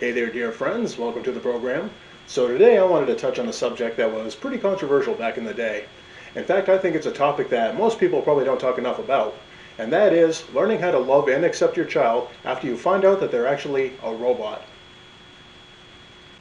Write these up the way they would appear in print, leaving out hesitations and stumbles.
Hey there, dear friends. Welcome to the program. So today I wanted to touch on a subject that was pretty controversial back in the day. In fact, I think it's a topic that most people probably don't talk enough about, and that is learning how to love and accept your child after you find out that they're actually a robot.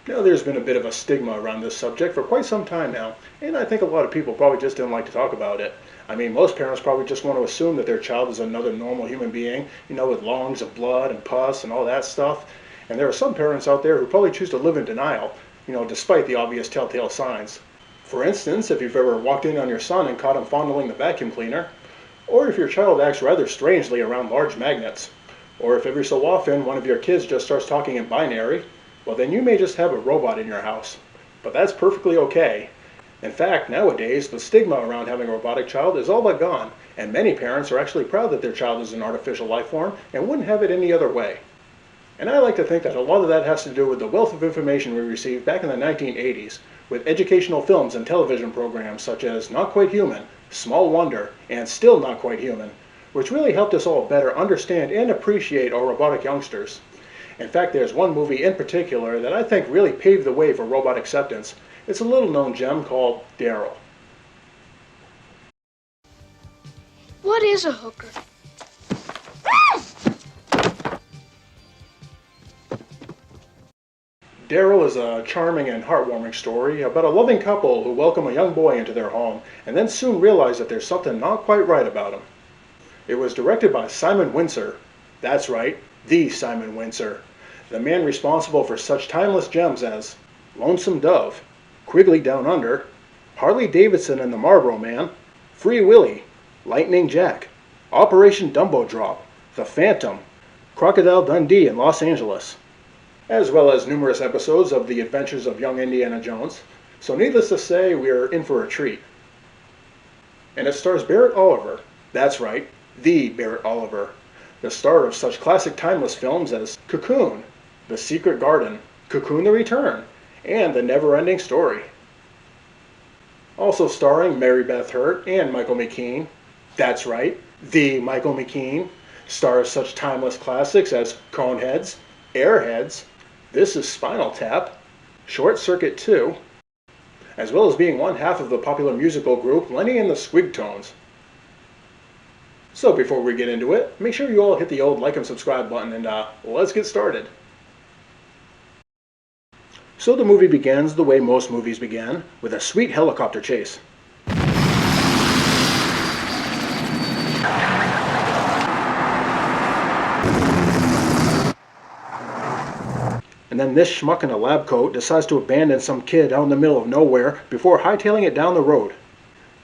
Now, there's been a bit of a stigma around this subject for quite some time now, and I think a lot of people probably just didn't like to talk about it. I mean, most parents probably just want to assume that their child is another normal human being, with lungs and blood and pus and all that stuff. And there are some parents out there who probably choose to live in denial, despite the obvious telltale signs. For instance, if you've ever walked in on your son and caught him fondling the vacuum cleaner, or if your child acts rather strangely around large magnets, or if every so often one of your kids just starts talking in binary, well then you may just have a robot in your house. But that's perfectly okay. In fact, nowadays, the stigma around having a robotic child is all but gone, and many parents are actually proud that their child is an artificial life form and wouldn't have it any other way. And I like to think that a lot of that has to do with the wealth of information we received back in the 1980s, with educational films and television programs such as Not Quite Human, Small Wonder, and Still Not Quite Human, which really helped us all better understand and appreciate our robotic youngsters. In fact, there's one movie in particular that I think really paved the way for robot acceptance. It's a little-known gem called D.A.R.Y.L. What is a hooker? D.A.R.Y.L is a charming and heartwarming story about a loving couple who welcome a young boy into their home and then soon realize that there's something not quite right about him. It was directed by Simon Wincer. That's right, the Simon Wincer, the man responsible for such timeless gems as Lonesome Dove, Quigley Down Under, Harley Davidson and the Marlboro Man, Free Willy, Lightning Jack, Operation Dumbo Drop, The Phantom, Crocodile Dundee in Los Angeles, as well as numerous episodes of The Adventures of Young Indiana Jones. So needless to say, we're in for a treat. And it stars Barret Oliver. That's right, the Barret Oliver, the star of such classic timeless films as Cocoon, The Secret Garden, Cocoon the Return, and The Never-Ending Story. Also starring Mary Beth Hurt and Michael McKean. That's right, the Michael McKean, star of such timeless classics as Coneheads, Airheads, This is Spinal Tap, Short Circuit 2, as well as being one half of the popular musical group Lenny and the Squigtones. So before we get into it, make sure you all hit the old like and subscribe button and let's get started. So the movie begins the way most movies begin, with a sweet helicopter chase. And then this schmuck in a lab coat decides to abandon some kid out in the middle of nowhere before hightailing it down the road.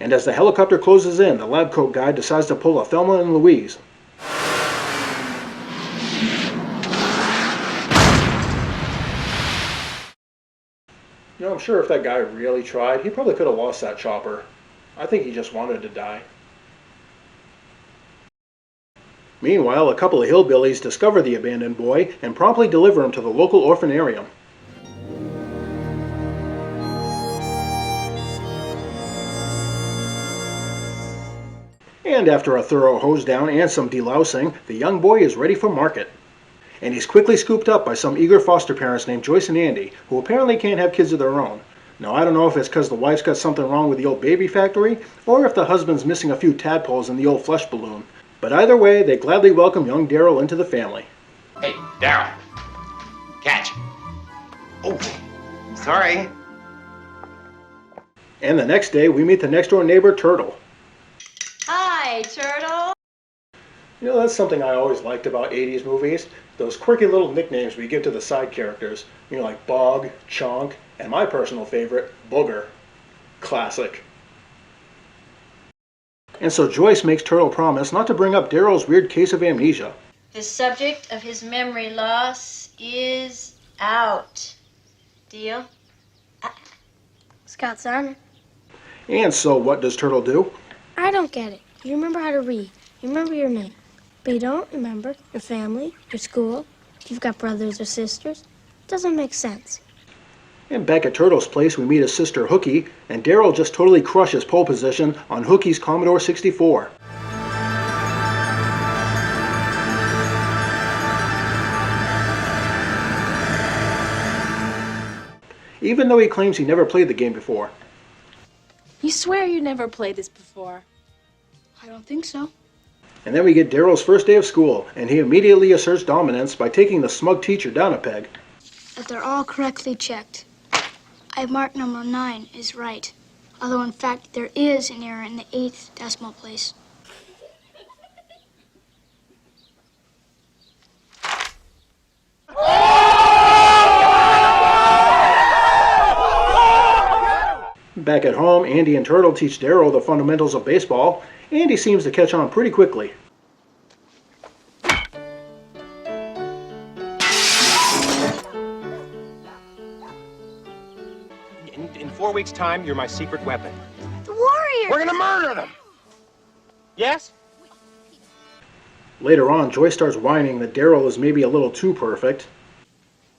And as the helicopter closes in, the lab coat guy decides to pull a Thelma and Louise. I'm sure if that guy really tried, he probably could have lost that chopper. I think he just wanted to die. Meanwhile, a couple of hillbillies discover the abandoned boy and promptly deliver him to the local orphanarium. And after a thorough hose down and some delousing, the young boy is ready for market. And he's quickly scooped up by some eager foster parents named Joyce and Andy, who apparently can't have kids of their own. Now, I don't know if it's because the wife's got something wrong with the old baby factory, or if the husband's missing a few tadpoles in the old flesh balloon. But either way, they gladly welcome young D.A.R.Y.L into the family. Hey, D.A.R.Y.L. Catch. Oh, sorry. And the next day, we meet the next door neighbor, Turtle. Hi, Turtle. That's something I always liked about 80s movies. Those quirky little nicknames we give to the side characters. Like Bog, Chonk, and my personal favorite, Booger. Classic. And so Joyce makes Turtle promise not to bring up Daryl's weird case of amnesia. The subject of his memory loss is out. Deal? Scott's on it. And so what does Turtle do? I don't get it. You remember how to read. You remember your name. But you don't remember your family, your school, if you've got brothers or sisters. It doesn't make sense. And back at Turtle's place, we meet his sister Hooky, and D.A.R.Y.L just totally crushes pole position on Hooky's Commodore 64. even though he claims he never played the game before. You swear you never played this before? I don't think so. And then we get Daryl's first day of school, and he immediately asserts dominance by taking the smug teacher down a peg. But they're all correctly checked. I marked number 9 is right. Although, in fact, there is an error in the 8th decimal place. Back at home, Andy and Turtle teach D.A.R.Y.L the fundamentals of baseball. Andy seems to catch on pretty quickly. In 4 weeks' time, you're my secret weapon. The warrior! We're gonna murder them! Yes? Later on, Joyce starts whining that D.A.R.Y.L is maybe a little too perfect.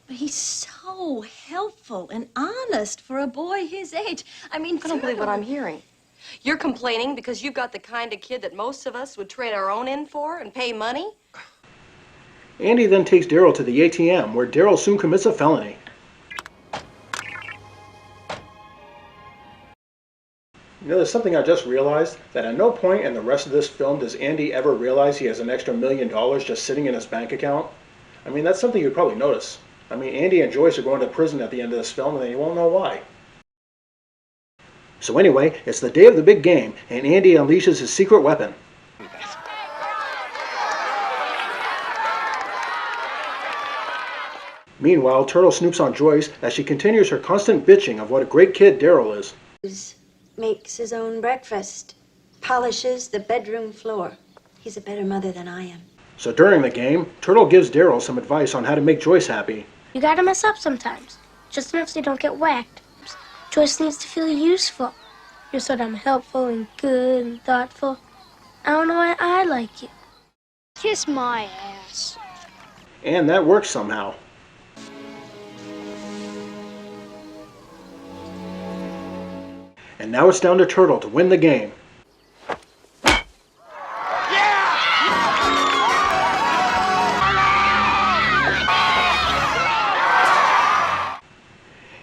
But he's so helpful and honest for a boy his age. I mean, I don't believe what I'm hearing. You're complaining because you've got the kind of kid that most of us would trade our own in for and pay money? Andy then takes D.A.R.Y.L to the ATM, where D.A.R.Y.L soon commits a felony. You know, there's something I just realized, that at no point in the rest of this film does Andy ever realize he has an extra $1 million just sitting in his bank account. I mean, that's something you'd probably notice. I mean, Andy and Joyce are going to prison at the end of this film, and they won't know why. So anyway, it's the day of the big game, and Andy unleashes his secret weapon. Meanwhile, Turtle snoops on Joyce as she continues her constant bitching of what a great kid D.A.R.Y.L is. Makes his own breakfast, polishes the bedroom floor. He's a better mother than I am. So during the game, Turtle gives D.A.R.Y.L some advice on how to make Joyce happy. You gotta mess up sometimes, just enough so you don't get whacked. Joyce needs to feel useful. You're so damn helpful and good and thoughtful. I don't know why I like you. Kiss my ass. And that works somehow. And now it's down to Turtle to win the game.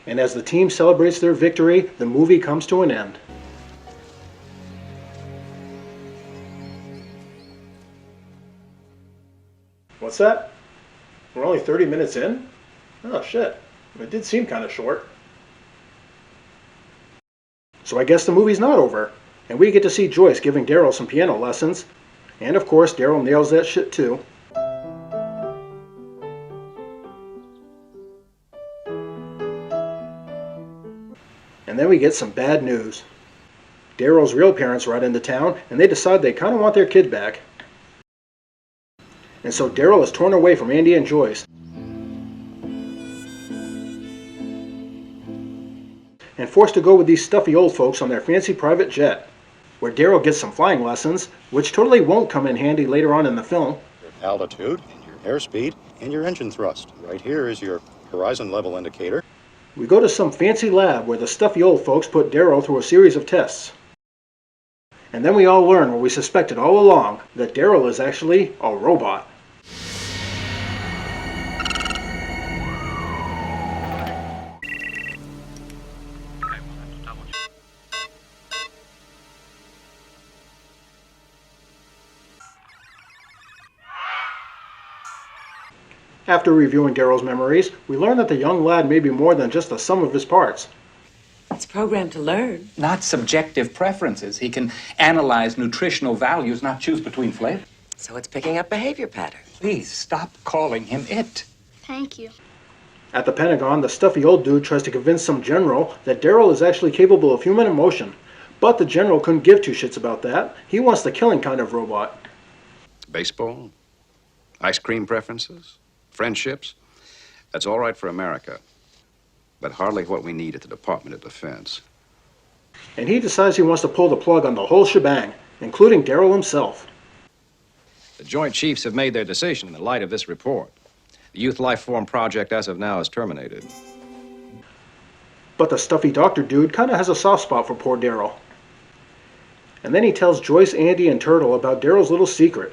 And as the team celebrates their victory, the movie comes to an end. What's that? We're only 30 minutes in? Oh shit, it did seem kind of short. So I guess the movie's not over, and we get to see Joyce giving D.A.R.Y.L some piano lessons, and of course D.A.R.Y.L nails that shit too. And then we get some bad news. D.A.R.Y.L's real parents ride into town, and they decide they kind of want their kid back. And so D.A.R.Y.L is torn away from Andy and Joyce, and forced to go with these stuffy old folks on their fancy private jet, where D.A.R.Y.L gets some flying lessons, which totally won't come in handy later on in the film. Your altitude, and your airspeed, and your engine thrust. Right here is your horizon level indicator. We go to some fancy lab where the stuffy old folks put D.A.R.Y.L through a series of tests. And then we all learn what we suspected all along, that D.A.R.Y.L is actually a robot. After reviewing D.A.R.Y.L's memories, we learn that the young lad may be more than just the sum of his parts. It's programmed to learn. Not subjective preferences. He can analyze nutritional values, not choose between flavors. So it's picking up behavior patterns. Please stop calling him it. Thank you. At the Pentagon, the stuffy old dude tries to convince some general that D.A.R.Y.L is actually capable of human emotion. But the general couldn't give two shits about that. He wants the killing kind of robot. Baseball, ice cream preferences, friendships, that's all right for America, but hardly what we need at the Department of Defense. And he decides he wants to pull the plug on the whole shebang, including D.A.R.Y.L himself. The Joint Chiefs have made their decision in the light of this report. The Youth Life Form project as of now is terminated. But the stuffy doctor dude kind of has a soft spot for poor D.A.R.Y.L. And then he tells Joyce, Andy, and Turtle about D.A.R.Y.L's little secret.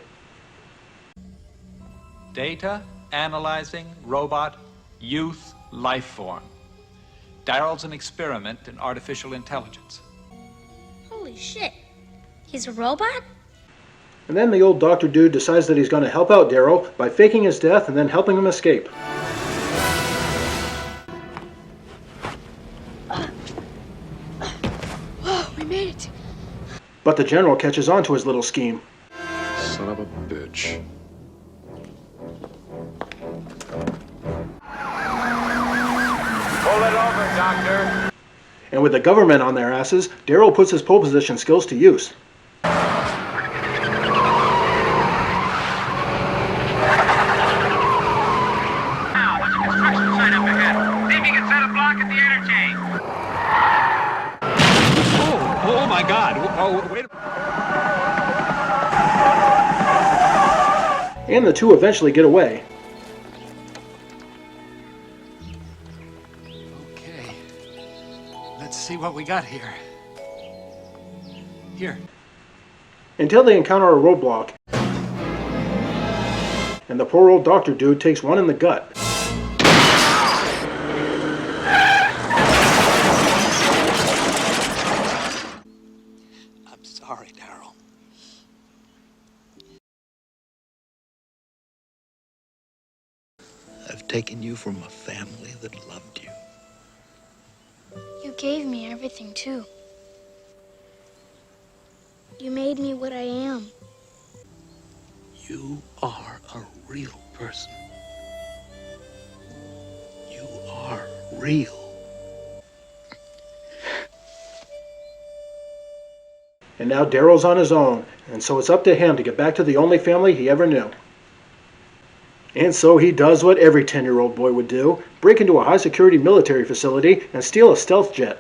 Data analyzing robot youth life form. D.A.R.L.'s an experiment in artificial intelligence. Holy shit. He's a robot? And then the old doctor dude decides that he's going to help out D.A.R.L. by faking his death and then helping him escape. Whoa, we made it. But the general catches on to his little scheme. Son of a bitch. Pull it over, Doctor. And with the government on their asses, D.A.R.L. puts his pole position skills to use. Oh my God! Oh, wait. And the two eventually get away. Okay. Let's see what we got here. Here. Until they encounter a roadblock. And the poor old doctor dude takes one in the gut. I'm sorry, D.A.R.L. I've taken you from a family that loved you. You gave me everything, too. You made me what I am. You are a real person. You are real. And now D.A.R.L.'s on his own, and so it's up to him to get back to the only family he ever knew. And so he does what every 10-year-old boy would do, break into a high-security military facility and steal a stealth jet.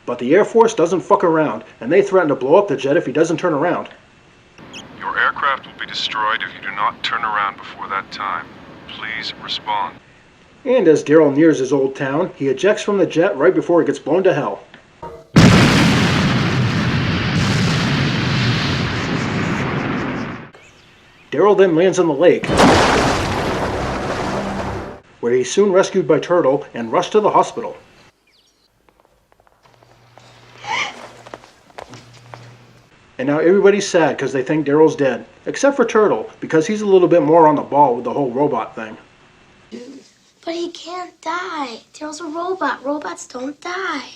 But the Air Force doesn't fuck around, and they threaten to blow up the jet if he doesn't turn around. Your aircraft will be destroyed if you do not turn around before that time. Please respond. And as D.A.R.L. nears his old town, he ejects from the jet right before it gets blown to hell. D.A.R.L. then lands on the lake, where he's soon rescued by Turtle and rushed to the hospital. And now everybody's sad because they think D.A.R.L.'s dead, except for Turtle, because he's a little bit more on the ball with the whole robot thing. But he can't die. D.A.R.L.'s a robot. Robots don't die.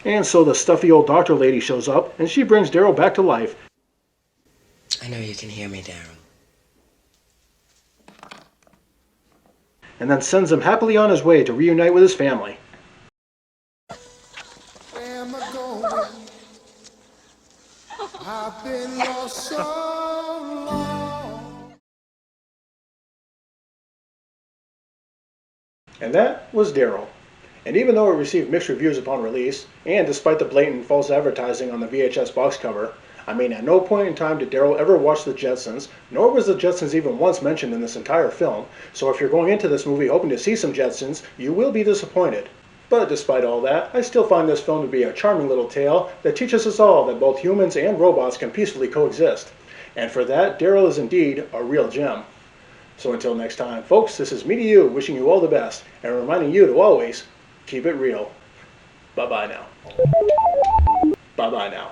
And so the stuffy old doctor lady shows up, and she brings D.A.R.L. back to life. I know you can hear me, D.A.R.L. And then sends him happily on his way to reunite with his family. I've been lost so long. And that was D.A.R.L. And even though it received mixed reviews upon release, and despite the blatant false advertising on the VHS box cover, I mean, at no point in time did D.A.R.L. ever watch the Jetsons, nor was the Jetsons even once mentioned in this entire film, so if you're going into this movie hoping to see some Jetsons, you will be disappointed. But despite all that, I still find this film to be a charming little tale that teaches us all that both humans and robots can peacefully coexist. And for that, D.A.R.L. is indeed a real gem. So until next time, folks, this is me to you, wishing you all the best, and reminding you to always keep it real. Bye-bye now. Bye-bye now.